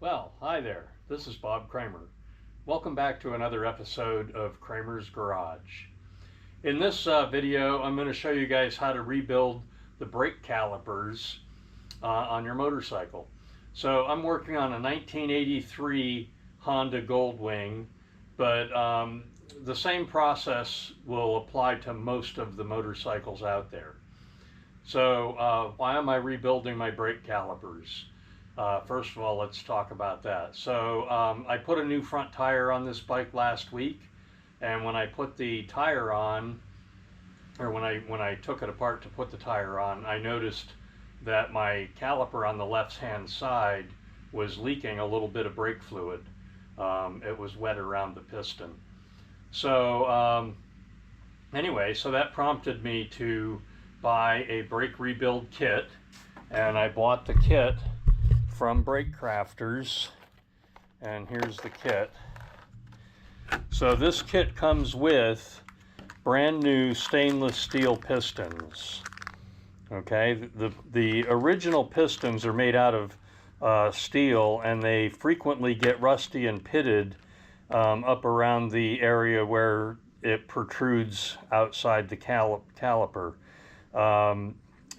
Well, hi there. This is Bob Kramer. Welcome back to another episode of Kramer's Garage. In this video, I'm going to show you guys how to rebuild the brake calipers on your motorcycle. So I'm working on a 1983 Honda Goldwing, but the same process will apply to most of the motorcycles out there. So why am I rebuilding my brake calipers? First of all, let's talk about that. So I put a new front tire on this bike last week, and when I put the tire on, or when I took it apart to put the tire on, I noticed that my caliper on the left-hand side was leaking a little bit of brake fluid. It was wet around the piston. So anyway, so that prompted me to buy a brake rebuild kit, and I bought the kit from Brake Crafters, and here's the kit. So this kit comes with brand new stainless steel pistons. Okay, the original pistons are made out of steel, and they frequently get rusty and pitted up around the area where it protrudes outside the caliper.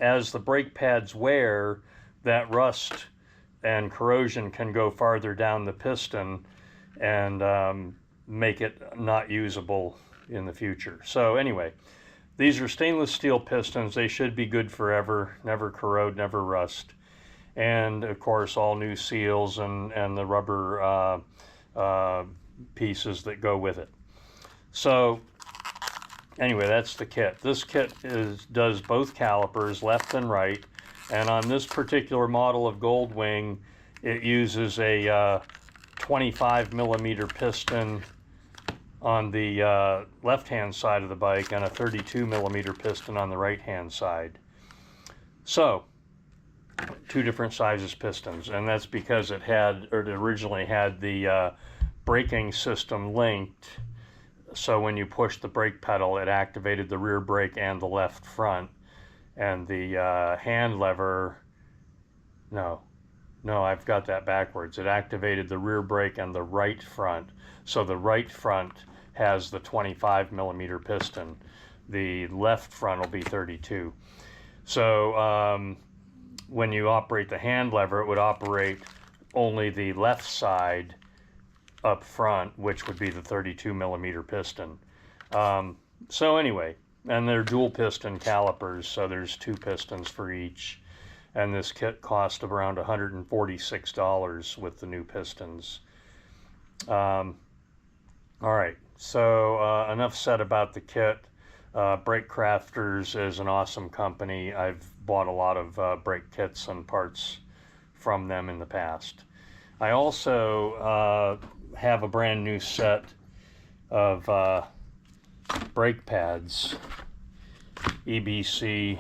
As the brake pads wear, that rust and corrosion can go farther down the piston and make it not usable in the future. So anyway, these are stainless steel pistons. They should be good forever, never corrode, never rust. And of course, all new seals and the rubber pieces that go with it. So anyway, that's the kit. This kit does both calipers, left and right. And on this particular model of Goldwing, it uses a 25 millimeter piston on the left-hand side of the bike and a 32 millimeter piston on the right-hand side. So, two different sizes pistons, and that's because it originally had the braking system linked. So when you push the brake pedal, it activated the rear brake and the left front. And the hand lever, no, I've got that backwards. It activated the rear brake and the right front. So the right front has the 25 millimeter piston. The left front will be 32. So when you operate the hand lever, it would operate only the left side up front, which would be the 32 millimeter piston. So anyway, and they're dual piston calipers, so there's two pistons for each. And this kit cost around $146 with the new pistons. All right, so enough said about the kit. Brake Crafters is an awesome company. I've bought a lot of brake kits and parts from them in the past. I also have a brand new set of brake pads, EBC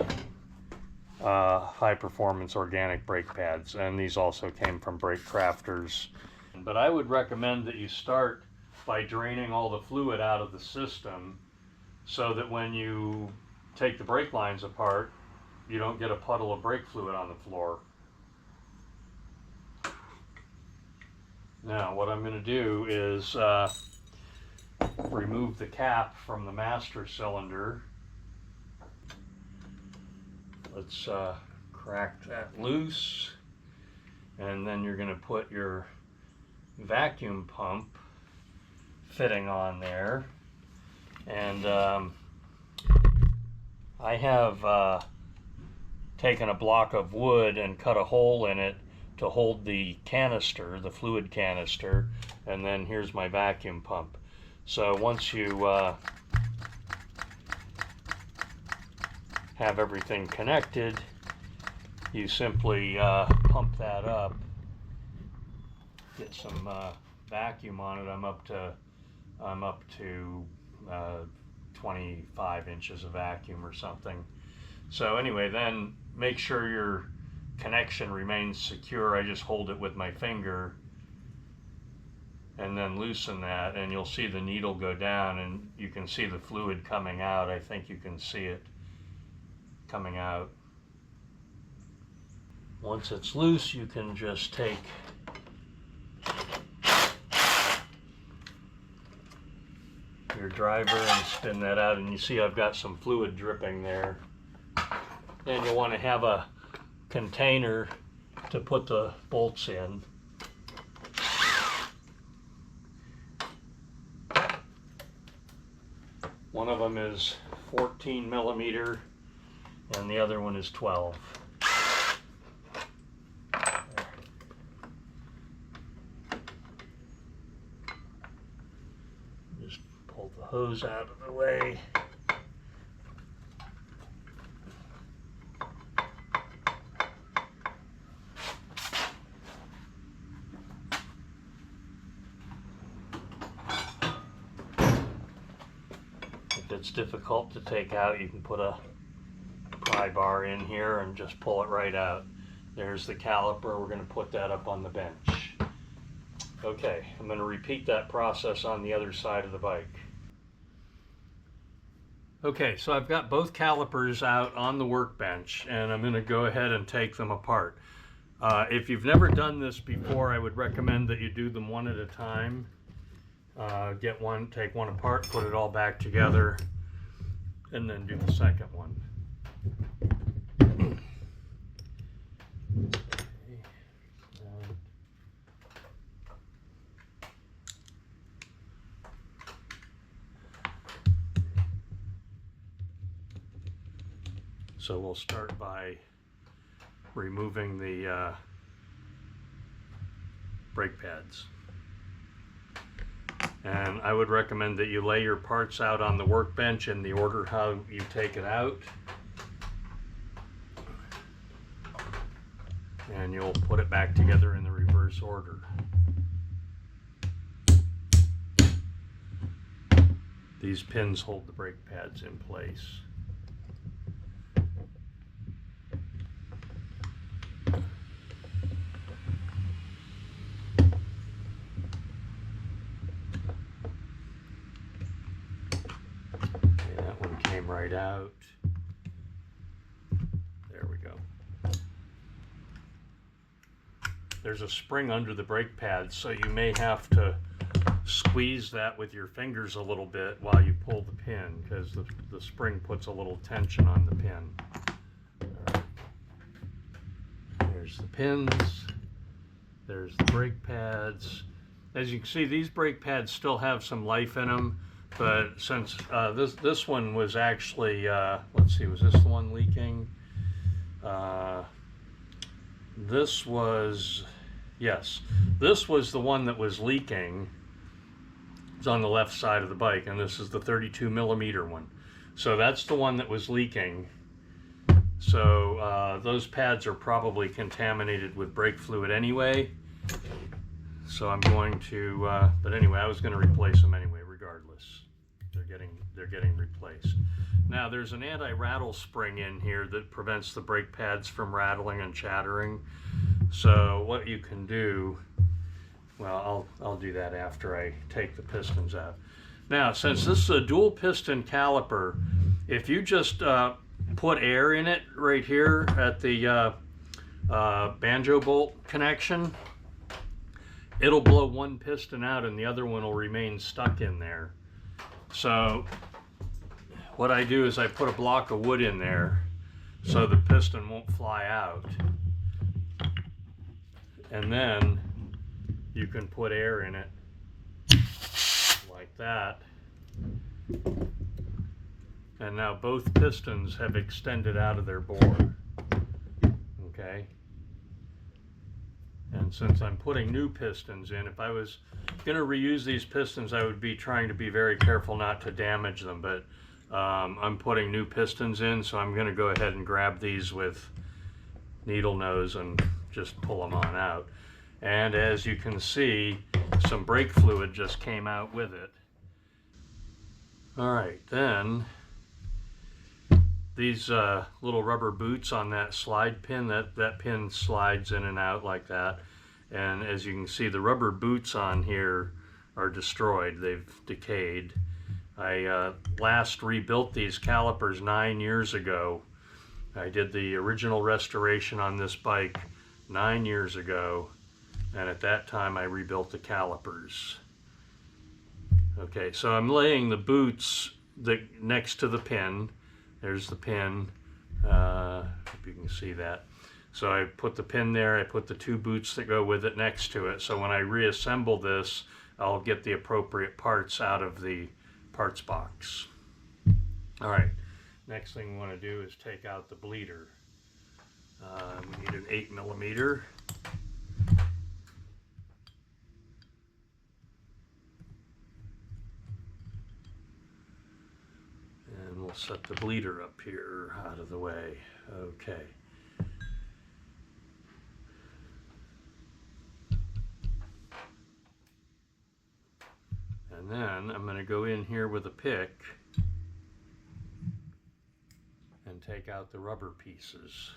high performance organic brake pads, and these also came from Brake Crafters. But I would recommend that you start by draining all the fluid out of the system so that when you take the brake lines apart, you don't get a puddle of brake fluid on the floor. Now what I'm going to do is remove the cap from the master cylinder. Let's crack that loose, and then you're going to put your vacuum pump fitting on there. And I have taken a block of wood and cut a hole in it to hold the canister, the fluid canister, and then here's my vacuum pump. So once you have everything connected, you simply pump that up, get some vacuum on it. I'm up to 25 inches of vacuum or something. So anyway, then make sure your connection remains secure. I just hold it with my finger and then loosen that, and you'll see the needle go down and you can see the fluid coming out. I think you can see it coming out. Once it's loose, you can just take your driver and spin that out, and you see I've got some fluid dripping there. And you'll want to have a container to put the bolts in. One of them is 14 millimeter and the other one is 12. Just pull the hose out of the way. If it's difficult to take out, you can put a pry bar in here and just pull it right out. There's the caliper. We're going to put that up on the bench. Okay, I'm going to repeat that process on the other side of the bike. Okay, so I've got both calipers out on the workbench, and I'm going to go ahead and take them apart. If you've never done this before, I would recommend that you do them one at a time. Get one, take one apart, put it all back together, and then do the second one. So we'll start by removing the brake pads. And I would recommend that you lay your parts out on the workbench in the order how you take it out. And you'll put it back together in the reverse order. These pins hold the brake pads in place. Right out. There we go. There's a spring under the brake pads, so you may have to squeeze that with your fingers a little bit while you pull the pin, because the spring puts a little tension on the pin. All right. There's the pins. There's the brake pads. As you can see, these brake pads still have some life in them. But since this one was actually, let's see, was this the one leaking? This was, yes, this was the one that was leaking. It's on the left side of the bike, and this is the 32 millimeter one. So that's the one that was leaking. So those pads are probably contaminated with brake fluid anyway. So I'm going to, but anyway, I was going to replace them anyway, regardless. They're getting replaced. Now there's an anti-rattle spring in here that prevents the brake pads from rattling and chattering. So what you can do, well, I'll do that after I take the pistons out. Now, since this is a dual piston caliper, if you just put air in it right here at the banjo bolt connection, it'll blow one piston out and the other one will remain stuck in there. So what I do is I put a block of wood in there so the piston won't fly out. And then you can put air in it like that. And now both pistons have extended out of their bore. Okay? And since I'm putting new pistons in, if I was going to reuse these pistons, I would be trying to be very careful not to damage them, but I'm putting new pistons in, so I'm going to go ahead and grab these with needle nose and just pull them on out. And as you can see, some brake fluid just came out with it. All right, then these little rubber boots on that slide pin, that pin slides in and out like that. And as you can see, the rubber boots on here are destroyed. They've decayed. I last rebuilt these calipers 9 years ago. I did the original restoration on this bike 9 years ago, and at that time I rebuilt the calipers. Okay, so I'm laying the boots next to the pin. There's the pin. Hope you can see that. So I put the pin there, I put the two boots that go with it next to it. So when I reassemble this, I'll get the appropriate parts out of the parts box. All right, next thing we want to do is take out the bleeder. We need an 8mm. And we'll set the bleeder up here out of the way. Okay. And then I'm going to go in here with a pick and take out the rubber pieces.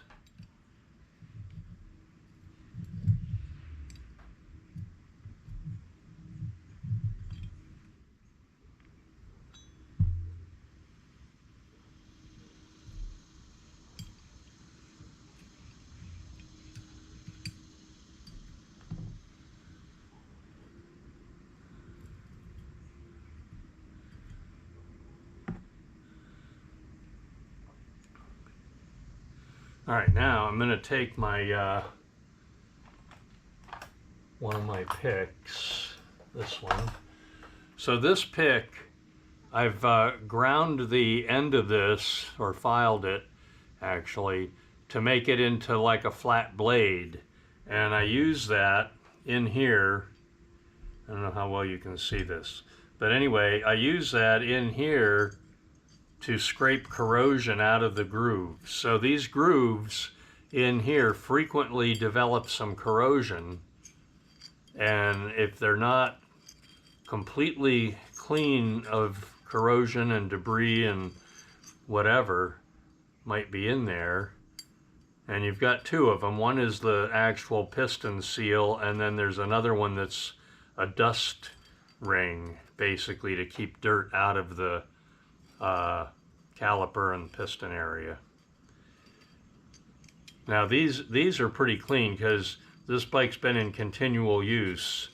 All right, now I'm going to take my one of my picks, this one. So this pick, I've ground the end of this, or filed it actually, to make it into like a flat blade. And I use that in here. I don't know how well you can see this, but anyway, I use that in here to scrape corrosion out of the grooves. So these grooves in here frequently develop some corrosion, and if they're not completely clean of corrosion and debris and whatever might be in there, and you've got two of them. One is the actual piston seal, and then there's another one that's a dust ring, basically to keep dirt out of the caliper and piston area. Now these are pretty clean because this bike's been in continual use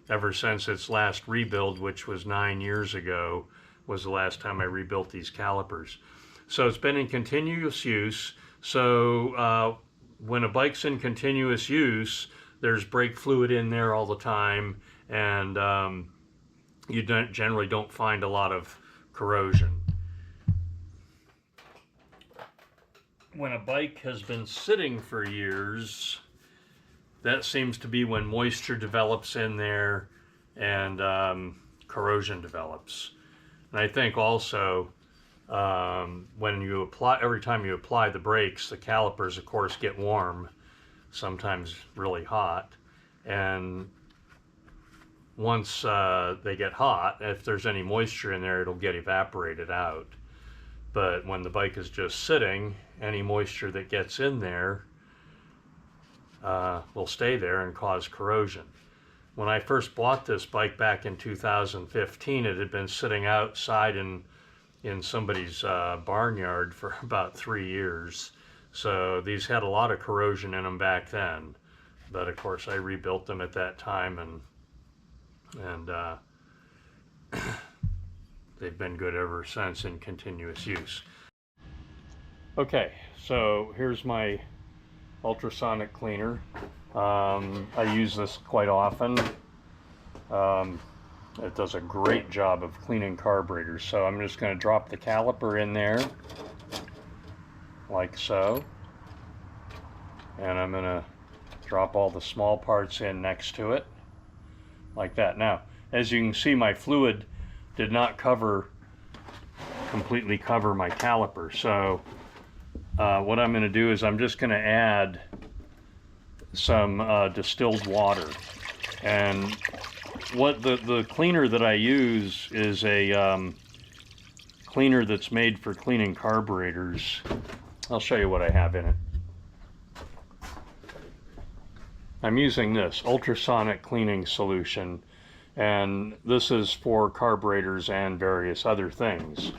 ever since its last rebuild, which was 9 years ago, was the last time I rebuilt these calipers. So it's been in continuous use. So when a bike's in continuous use, there's brake fluid in there all the time, and you generally don't find a lot of corrosion. When a bike has been sitting for years, that seems to be when moisture develops in there and corrosion develops. And I think also when you apply, every time you apply the brakes, the calipers of course get warm, sometimes really hot, and once they get hot, if there's any moisture in there, it'll get evaporated out. But when the bike is just sitting, any moisture that gets in there will stay there and cause corrosion. When I first bought this bike back in 2015, it had been sitting outside in somebody's barnyard for about 3 years. So these had a lot of corrosion in them back then. But of course I rebuilt them at that time, and they've been good ever since in continuous use. Okay, so here's my ultrasonic cleaner. I use this quite often. It does a great job of cleaning carburetors. So I'm just going to drop the caliper in there, like so. And I'm going to drop all the small parts in next to it, like that. Now, as you can see, my fluid did not completely cover my caliper. So what I'm going to do is I'm just going to add some distilled water. And what the cleaner that I use is a cleaner that's made for cleaning carburetors. I'll show you what I have in it. I'm using this ultrasonic cleaning solution, and this is for carburetors and various other things.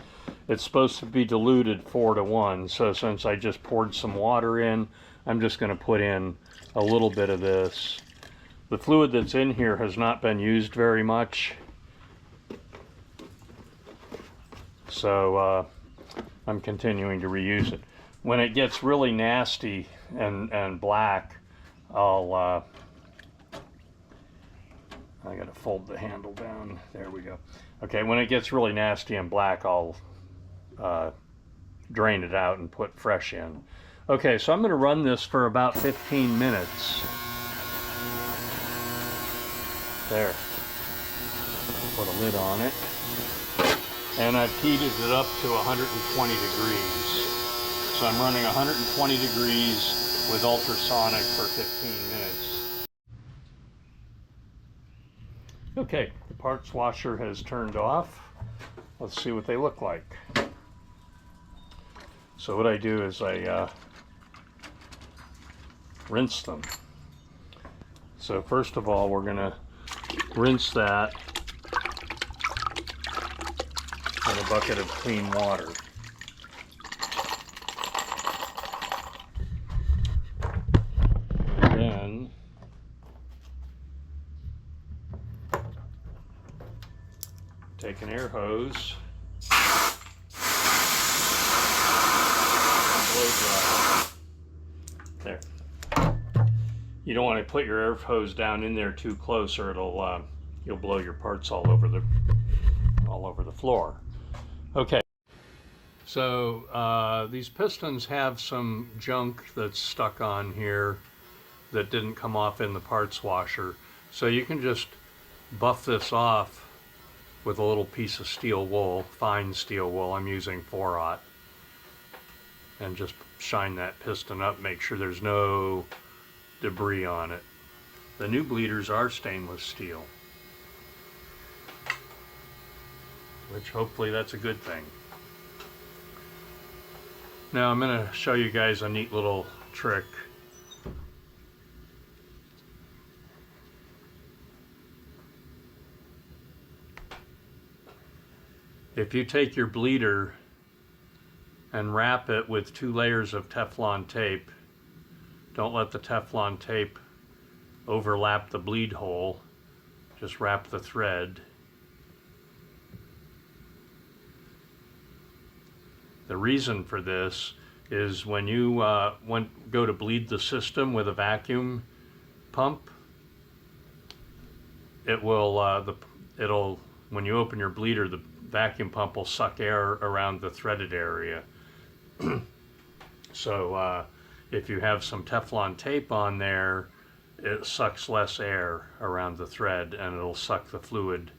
It's supposed to be diluted 4:1, so since I just poured some water in, I'm just going to put in a little bit of this. The fluid that's in here has not been used very much, So I'm continuing to reuse it. When it gets really nasty and black, I gotta fold the handle down. There we go. Okay, when it gets really nasty and black, I'll drain it out and put fresh in. Okay, so I'm going to run this for about 15 minutes. There. Put a lid on it. And I've heated it up to 120 degrees. So I'm running 120 degrees with ultrasonic for 15 minutes. Okay, the parts washer has turned off. Let's see what they look like. So what I do is I rinse them. So first of all, we're going to rinse that in a bucket of clean water. And then take an air hose and blow dry. There. You don't want to put your air hose down in there too close, or it'll you'll blow your parts all over the floor. Okay. So these pistons have some junk that's stuck on here that didn't come off in the parts washer. So you can just buff this off with a little piece of steel wool, fine steel wool. I'm using 4/0, and just shine that piston up, make sure there's no debris on it. The new bleeders are stainless steel, which hopefully that's a good thing. Now I'm going to show you guys a neat little trick. If you take your bleeder and wrap it with 2 layers of Teflon tape, don't let the Teflon tape overlap the bleed hole, just wrap the thread. The reason for this is when you go to bleed the system with a vacuum pump, it will when you open your bleeder, the vacuum pump will suck air around the threaded area. So if you have some Teflon tape on there, it sucks less air around the thread, and it'll suck the fluid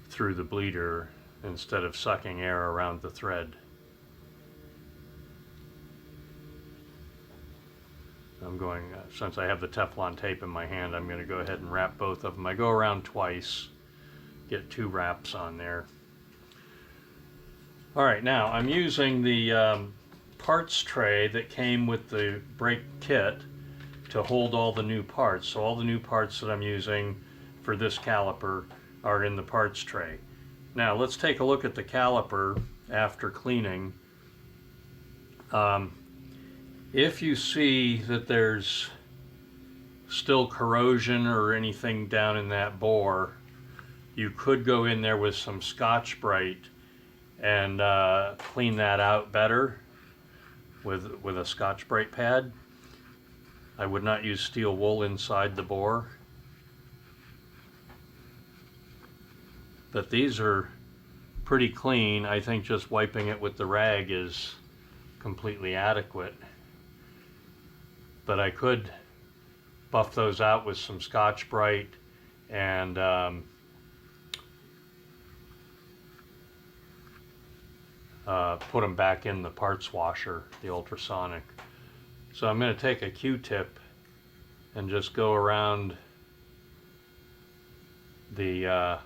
through the bleeder instead of sucking air around the thread. I'm going, since I have the Teflon tape in my hand, I'm going to go ahead and wrap both of them. I go around twice, get 2 wraps on there. Alright, now I'm using the parts tray that came with the brake kit to hold all the new parts. So all the new parts that I'm using for this caliper are in the parts tray. Now let's take a look at the caliper after cleaning. If you see that there's still corrosion or anything down in that bore, you could go in there with some Scotch-Brite and clean that out better with a Scotch-Brite pad. I would not use steel wool inside the bore. But these are pretty clean. I think just wiping it with the rag is completely adequate. But I could buff those out with some Scotch-Brite and put them back in the parts washer, the ultrasonic. So I'm going to take a Q-tip and just go around the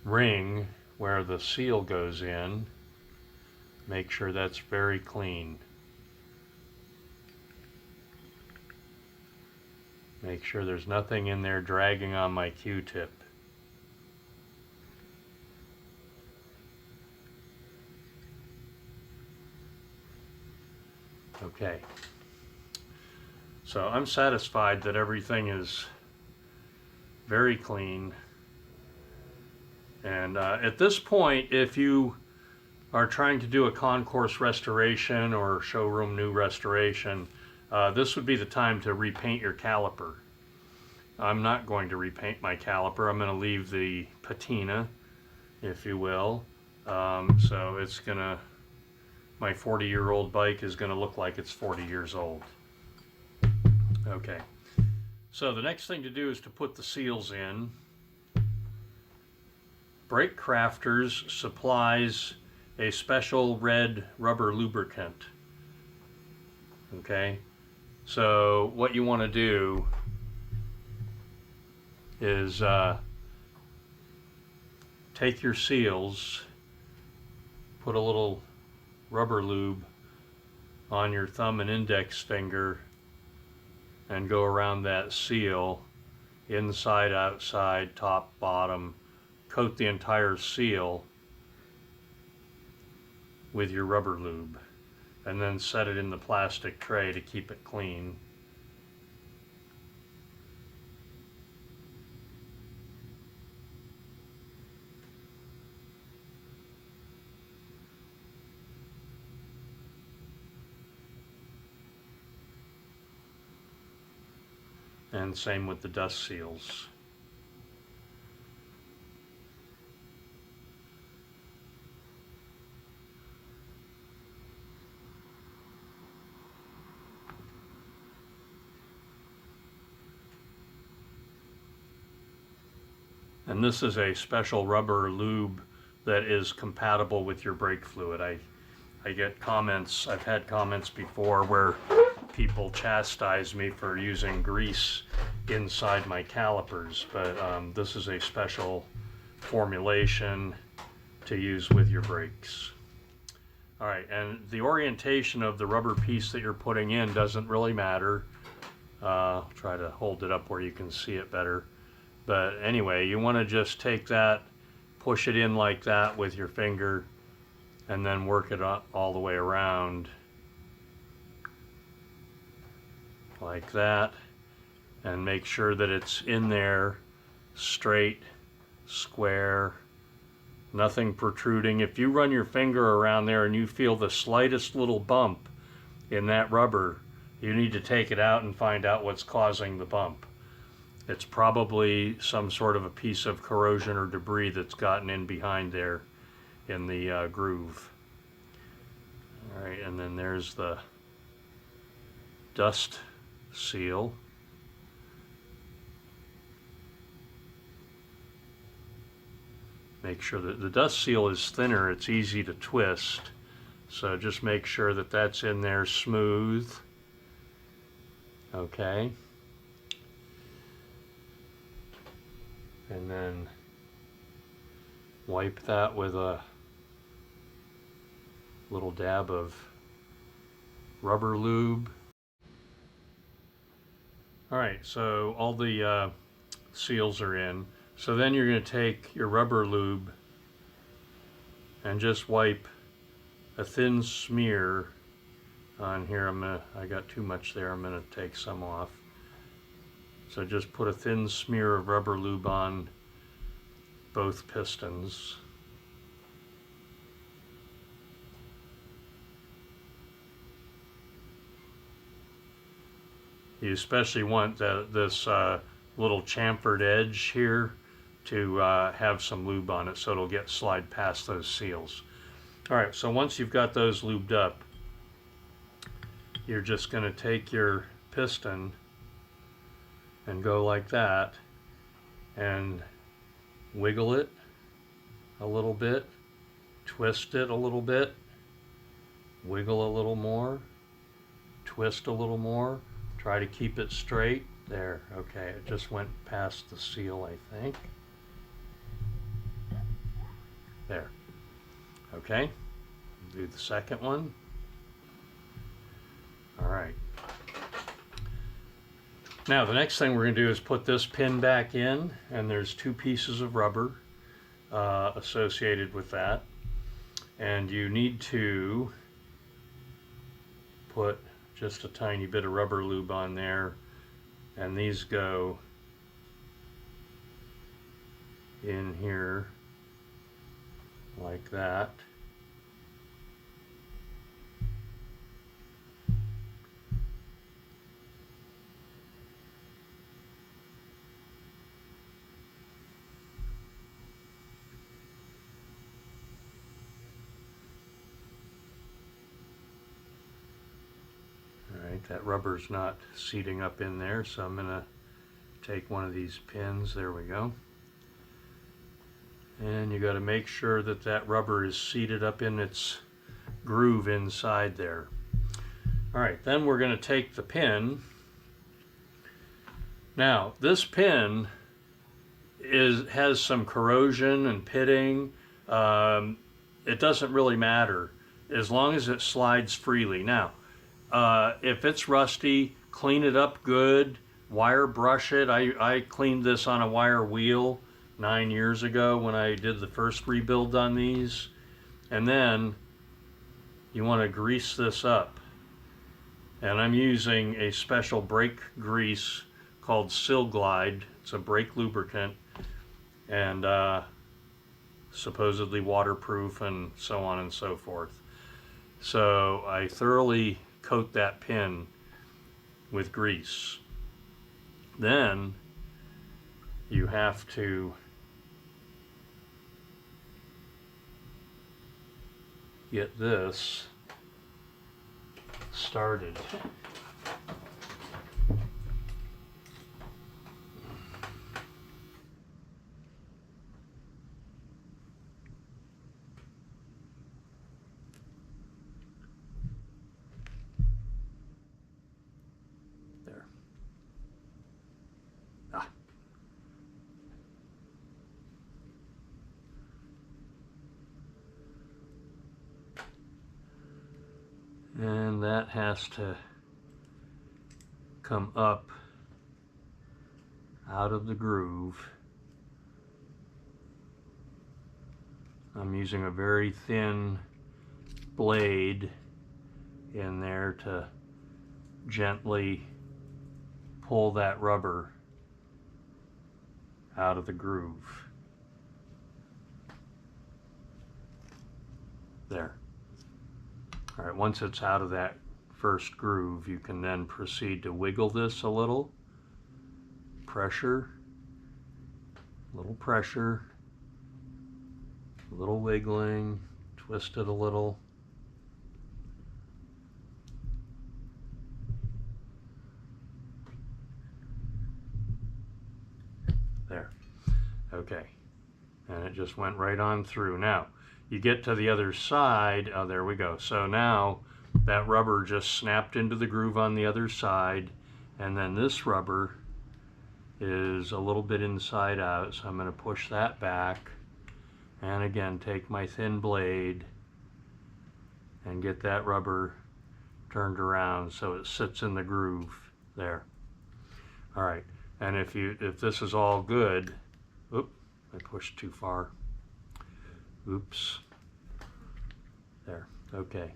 ring where the seal goes in. Make sure that's very clean. Make sure there's nothing in there dragging on my Q-tip. Okay, so I'm satisfied that everything is very clean, and at this point, if you are trying to do a concourse restoration or showroom new restoration, this would be the time to repaint your caliper. I'm not going to repaint my caliper. I'm going to leave the patina, if you will. So it's gonna, my 40-year-old bike is gonna look like it's 40 years old. Okay, so the next thing to do is to put the seals in. Brake Crafters supplies a special red rubber lubricant. Okay, so what you want to do is take your seals, put a little rubber lube on your thumb and index finger, and go around that seal, inside, outside, top, bottom. Coat the entire seal with your rubber lube, and then set it in the plastic tray to keep it clean. And same with the dust seals. And this is a special rubber lube that is compatible with your brake fluid. I get comments, I've had comments before where people chastise me for using grease inside my calipers, but this is a special formulation to use with your brakes. All right, and the orientation of the rubber piece that you're putting in doesn't really matter. I'll try to hold it up where you can see it better. But anyway, you want to just take that, push it in like that with your finger, and then work it up all the way around like that, and make sure that it's in there straight, square, nothing protruding. If you run your finger around there and you feel the slightest little bump in that rubber, you need to take it out and find out what's causing the bump. It's probably some sort of a piece of corrosion or debris that's gotten in behind there in the groove. All right, and then there's the dust seal. Make sure that the dust seal is thinner, it's easy to twist. So just make sure that that's in there smooth. Okay. And then wipe that with a little dab of rubber lube. All right, so all the seals are in. So then you're going to take your rubber lube and just wipe a thin smear on here. I got too much there. I'm going to take some off. So just put a thin smear of rubber lube on both pistons. You especially want this little chamfered edge here to have some lube on it so it'll slide past those seals. All right, so once you've got those lubed up, you're just going to take your piston and go like that and wiggle it a little bit, twist it a little bit, wiggle a little more, twist a little more, try to keep it straight. There, okay, it just went past the seal, I think. There, okay, do the second one. All right. Now the next thing we're going to do is put this pin back in, and there's two pieces of rubber associated with that, and you need to put just a tiny bit of rubber lube on there, and these go in here like that, That rubber's not seating up in there, so I'm going to take one of these pins. There we go. And you got to make sure that that rubber is seated up in its groove inside there. All right, then we're going to take the pin. Now, this pin has some corrosion and pitting. It doesn't really matter as long as it slides freely. Now, if it's rusty, clean it up good, wire brush it. I cleaned this on a wire wheel 9 years ago when I did the first rebuild on these. And then you want to grease this up. And I'm using a special brake grease called Sil Glide. It's a brake lubricant and supposedly waterproof and so on and so forth. So I thoroughly coat that pin with grease. Then you have to get this started. There. Ah. And that has to come up out of the groove. I'm using a very thin blade in there to gently pull that rubber out of the groove. There. All right, once it's out of that first groove, you can then proceed to wiggle this a little. Pressure, little pressure, a little wiggling, twist it a little. There. Okay. And it just went right on through. Now, you get to the other side. Oh, there we go. So now that rubber just snapped into the groove on the other side, and then this rubber is a little bit inside out, so I'm going to push that back, and again take my thin blade and get that rubber turned around so it sits in the groove there. All right, and if this is all good, oop, I pushed too far. Oops. There. Okay.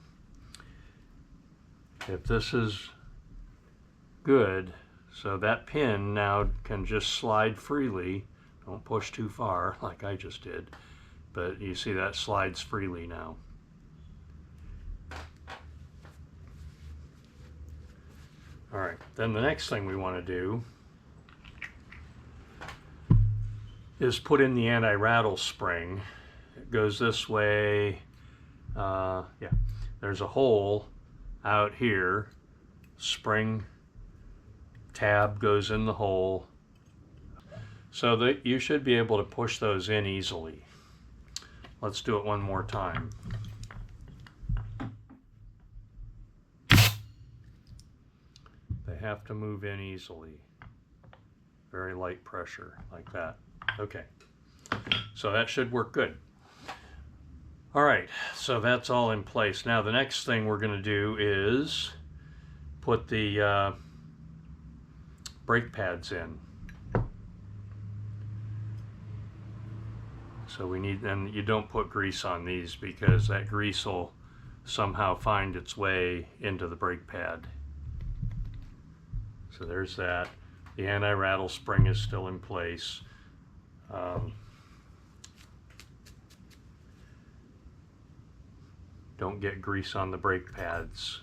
If this is good, so that pin now can just slide freely. Don't push too far like I just did. But you see that slides freely now. All right. Then the next thing we want to do is put in the anti-rattle spring. It goes this way. Yeah, there's a hole out here. Spring tab goes in the hole. So that you should be able to push those in easily. Let's do it one more time. They have to move in easily. Very light pressure, like that. Okay. So that should work good. All right, so that's all in place. Now the next thing we're going to do is put the brake pads in. So we need, and you don't put grease on these because that grease will somehow find its way into the brake pad. So there's that. The anti-rattle spring is still in place. Don't get grease on the brake pads.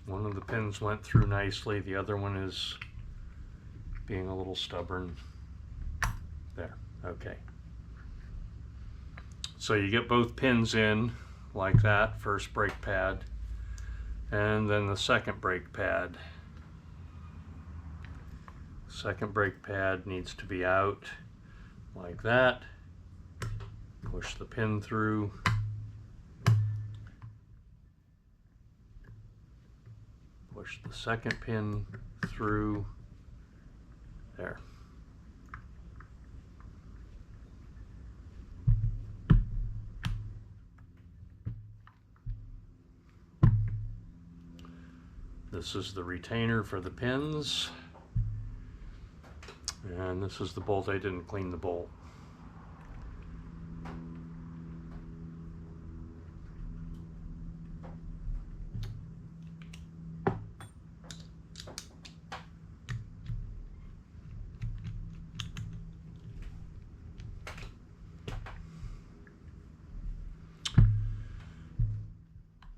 One of the pins went through nicely, the other one is being a little stubborn. There, okay. So you get both pins in like that, first brake pad, and then the second brake pad. Second brake pad needs to be out like that. Push the pin through. Push the second pin through. There. This is the retainer for the pins. And this is the bolt. I didn't clean the bolt.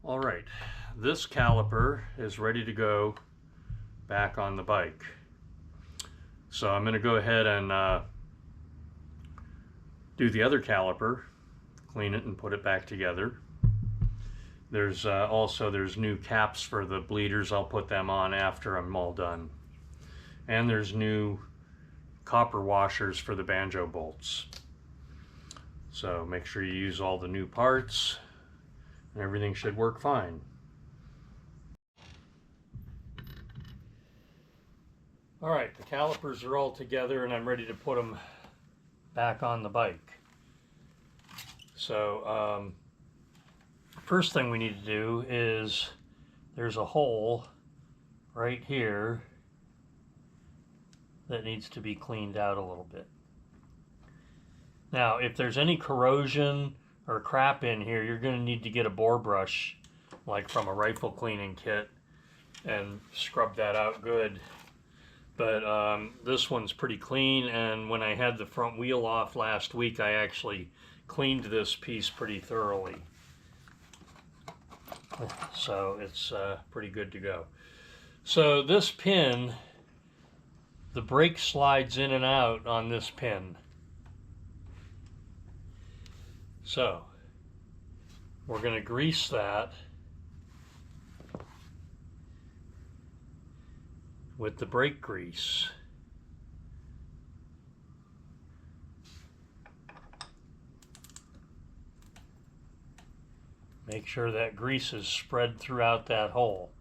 All right, this caliper is ready to go back on the bike. So I'm going to go ahead and do the other caliper, clean it and put it back together. There's there's new caps for the bleeders. I'll put them on after I'm all done. And there's new copper washers for the banjo bolts. So make sure you use all the new parts and everything should work fine. All right, the calipers are all together and I'm ready to put them back on the bike. So first thing we need to do is there's a hole right here that needs to be cleaned out a little bit. Now, if there's any corrosion or crap in here, you're going to need to get a bore brush, like from a rifle cleaning kit, and scrub that out good. But this one's pretty clean, and when I had the front wheel off last week, I actually cleaned this piece pretty thoroughly. So it's pretty good to go. So this pin, the brake slides in and out on this pin. So we're going to grease that with the brake grease. Make sure that grease is spread throughout that hole.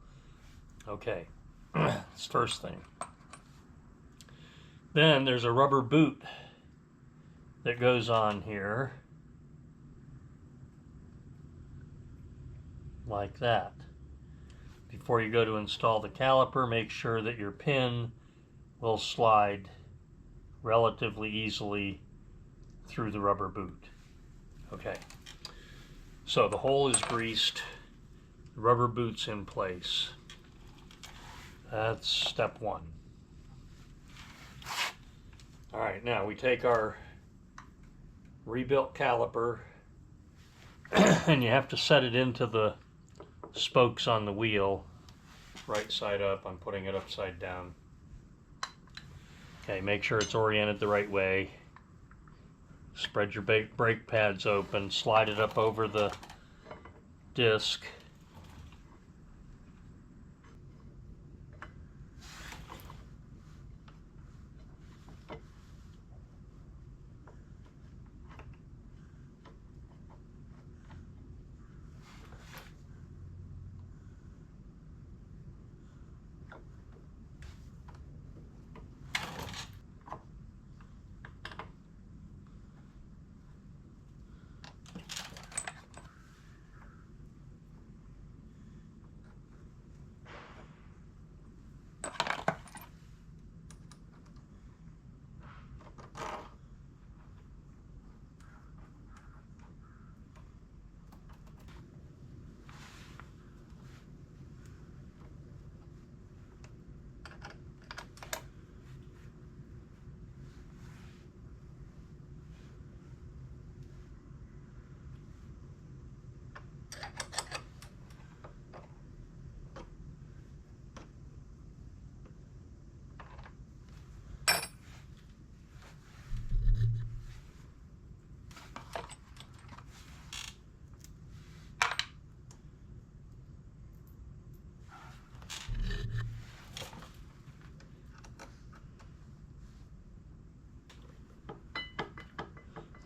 Okay, that's the first thing. Then there's a rubber boot that goes on here, like that. Before you go to install the caliper, make sure that your pin will slide relatively easily through the rubber boot. Okay, so the hole is greased, the rubber boot's in place. That's step one. All right, now we take our rebuilt caliper and you have to set it into the spokes on the wheel, right side up. I'm putting it upside down. Okay, make sure it's oriented the right way. Spread your brake pads open, slide it up over the disc.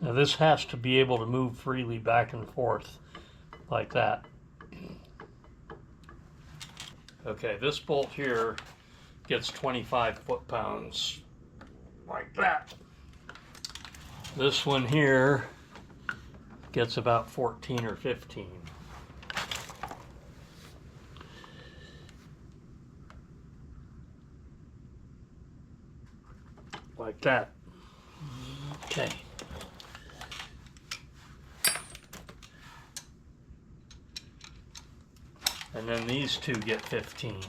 Now this has to be able to move freely back and forth like that. Okay, this bolt here gets 25 foot-pounds like that. This one here gets about 14 or 15. Like that. Okay. And then these two get 15.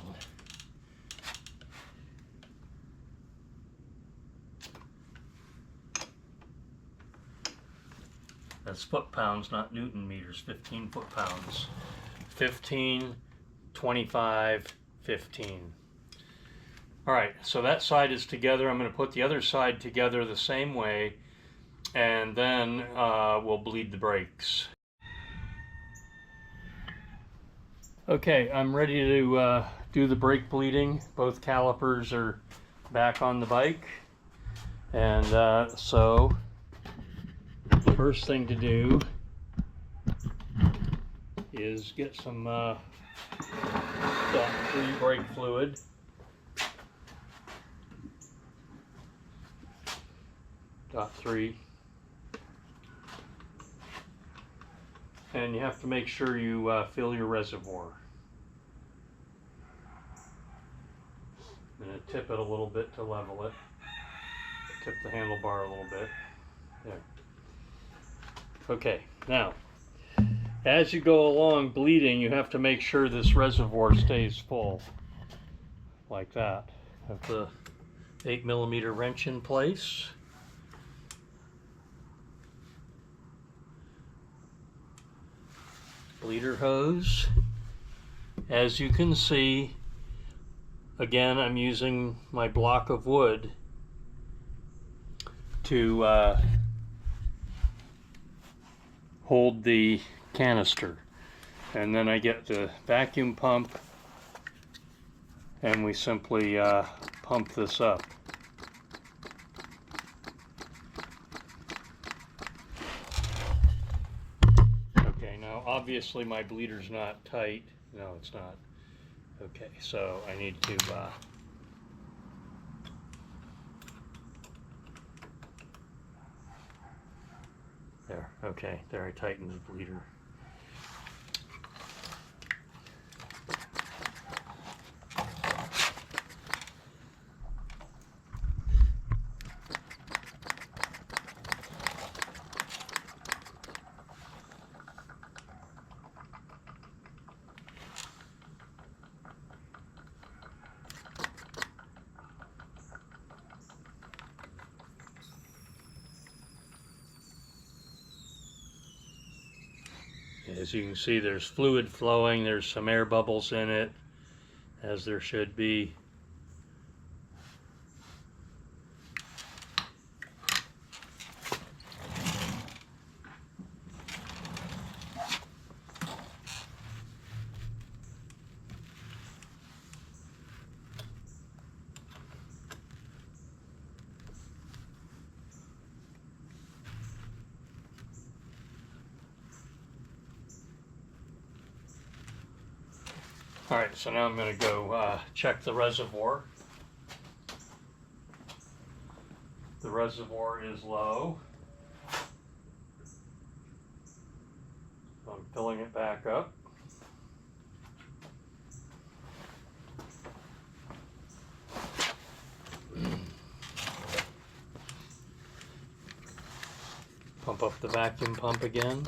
That's foot-pounds, not Newton meters. 15 foot-pounds. 15, 25, 15. All right, so that side is together. I'm going to put the other side together the same way, and then we'll bleed the brakes. Okay, I'm ready to do the brake bleeding. Both calipers are back on the bike, and so the first thing to do is get some .3 brake fluid. .3, and you have to make sure you fill your reservoir. I'm going to tip it a little bit to level it. Tip the handlebar a little bit. There. Okay, now as you go along bleeding, you have to make sure this reservoir stays full like that. Have the 8mm wrench in place. Bleeder hose. As you can see, again, I'm using my block of wood to hold the canister, and then I get the vacuum pump and we simply pump this up. Obviously my bleeder's not tight. No, it's not. Okay, so I need to there. Okay, there, I tightened the bleeder. As you can see, there's fluid flowing, there's some air bubbles in it, as there should be. Alright, so now I'm going to go check the reservoir. The reservoir is low. So I'm filling it back up. Pump up the vacuum pump again.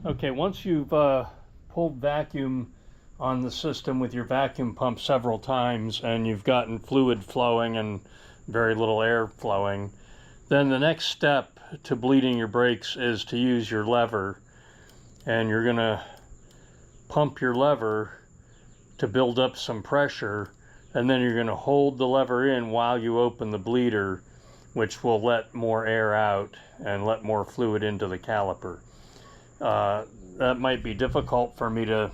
Okay, once you've pulled vacuum on the system with your vacuum pump several times and you've gotten fluid flowing and very little air flowing, then the next step to bleeding your brakes is to use your lever, and you're going to pump your lever to build up some pressure, and then you're going to hold the lever in while you open the bleeder, which will let more air out and let more fluid into the caliper. That might be difficult for me to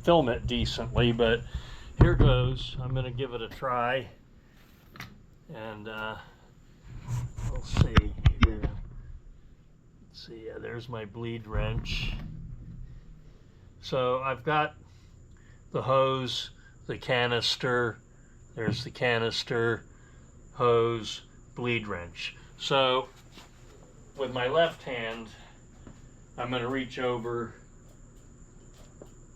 film it decently, but here goes. I'm going to give it a try, and we'll see here. Let's see, yeah, there's my bleed wrench. So I've got the hose, the canister, there's the canister, hose, bleed wrench. So with my left hand, I'm going to reach over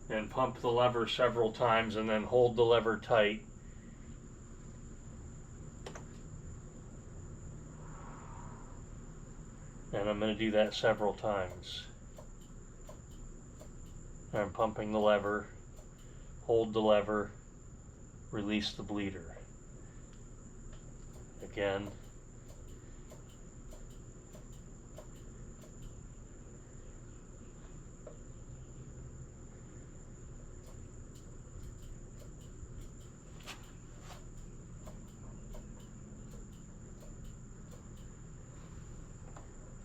and pump the lever several times and then hold the lever tight. And I'm going to do that several times. I'm pumping the lever, hold the lever, release the bleeder. Again.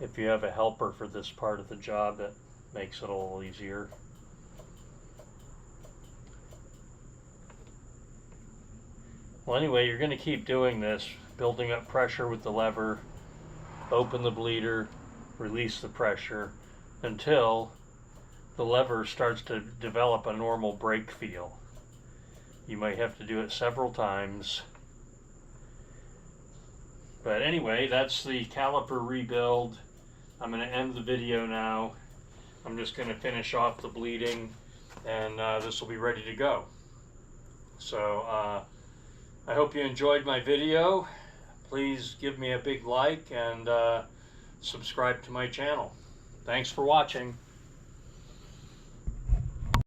If you have a helper for this part of the job, that makes it a little easier. Well, anyway, you're going to keep doing this, building up pressure with the lever, open the bleeder, release the pressure, until the lever starts to develop a normal brake feel. You might have to do it several times. But anyway, that's the caliper rebuild. I'm going to end the video now. I'm just going to finish off the bleeding, and this will be ready to go. So I hope you enjoyed my video. Please give me a big like and subscribe to my channel. Thanks for watching.